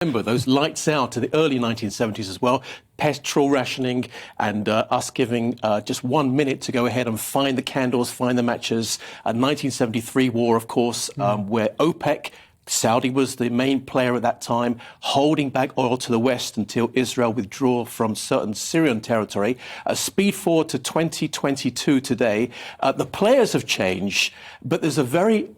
Remember those lights out in the early 1970s as well, petrol rationing and us giving just 1 minute to go ahead and find the candles, find the matches. 1973 war, of course, where OPEC, Saudi was the main player at that time, holding back oil to the west until Israel withdrew from certain Syrian territory. Speed forward to 2022 today. The players have changed, but there's a very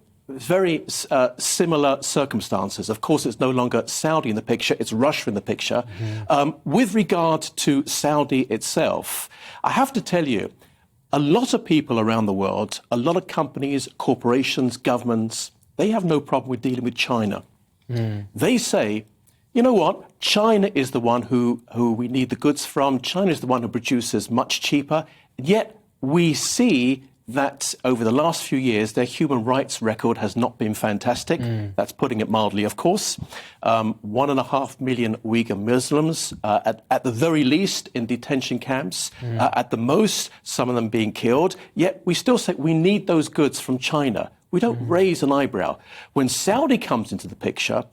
similar circumstances. Of course, it's no longer Saudi in the picture, it's Russia in the picture. With regard to Saudi itself, I have to tell you, a lot of people around the world, a lot of companies, corporations, governments, they have no problem with dealing with China. They say, you know what, China is the one who we need the goods from. China is the one who produces much cheaper. Yet we see that over the last few years, their human rights record has not been fantastic. That's putting it mildly, of course. 1.5 million Uyghur Muslims, at the very least, in detention camps. At the most, some of them being killed. Yet we still say we need those goods from China. We don't raise an eyebrow. When Saudi comes into the picture,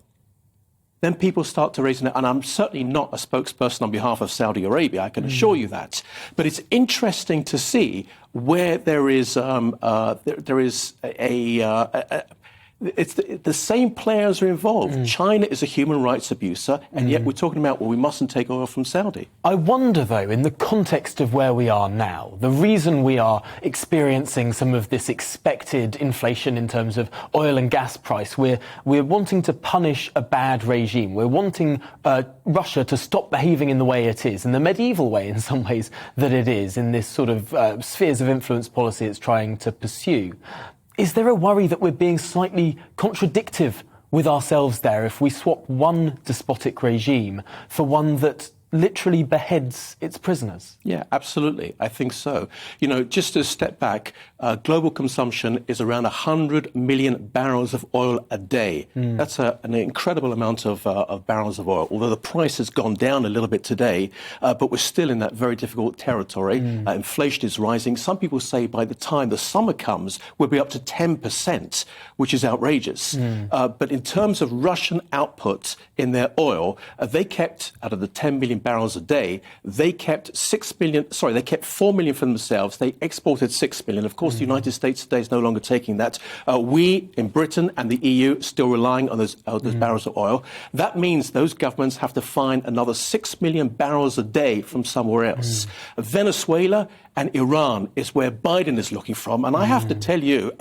then people start to raise, and I'm certainly not a spokesperson on behalf of Saudi Arabia, I can assure you that. But it's interesting to see where there is it's the same players are involved. China is a human rights abuser, and yet we're talking about, well, we mustn't take oil from Saudi. I wonder, though, in the context of where we are now, the reason we are experiencing some of this expected inflation in terms of oil and gas price, we're wanting to punish a bad regime. We're wanting Russia to stop behaving in the way it is, in the medieval way, in some ways, that it is, in this sort of spheres of influence policy it's trying to pursue. Is there a worry that we're being slightly contradictive with ourselves there if we swap one despotic regime for one that literally beheads its prisoners? Yeah, absolutely. I think so. You know, just to step back, global consumption is around 100 million barrels of oil a day. That's an incredible amount of barrels of oil, although the price has gone down a little bit today, but we're still in that very difficult territory. Inflation is rising. Some people say by the time the summer comes, we'll be up to 10%, which is outrageous. But in terms of Russian output in their oil, they kept, out of the 10 million barrels a day, they kept 4 million for themselves. They exported 6 million. Of course, the United States today is no longer taking that. We in Britain and the EU still relying on those barrels of oil. That means those governments have to find another 6 million barrels a day from somewhere else. Venezuela and Iran is where Biden is looking from. And I have to tell you,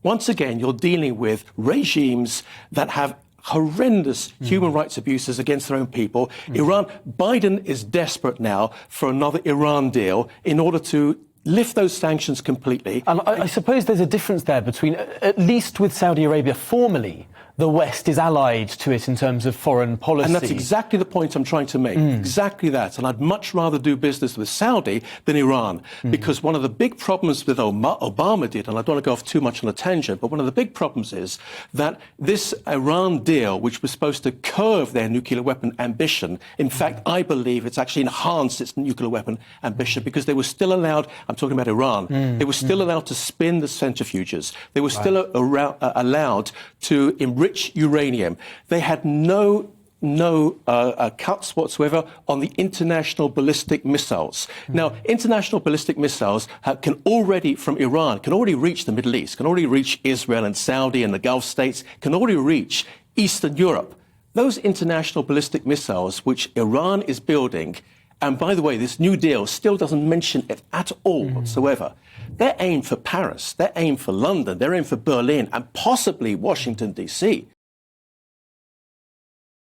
once again, you're dealing with regimes that have horrendous human rights abuses against their own people. Biden is desperate now for another Iran deal in order to lift those sanctions completely. And I suppose there's a difference there between, at least with Saudi Arabia, formally, the West is allied to it in terms of foreign policy. And that's exactly the point I'm trying to make. Exactly that. And I'd much rather do business with Saudi than Iran, because one of the big problems with Obama did, and I don't want to go off too much on a tangent, but one of the big problems is that this Iran deal, which was supposed to curb their nuclear weapon ambition, in fact, I believe it's actually enhanced its nuclear weapon ambition, because they were still allowed, I'm talking about Iran, they were still allowed to spin the centrifuges. They were still allowed to enrich uranium. They had no cuts whatsoever on the international ballistic missiles. Now, international ballistic missiles can already reach the Middle East, can already reach Israel and Saudi and the Gulf states, can already reach Eastern Europe. Those international ballistic missiles, which Iran is building, and by the way, this new deal still doesn't mention it at all whatsoever. They're aimed for Paris, they're aimed for London, they're aimed for Berlin, and possibly Washington, D.C.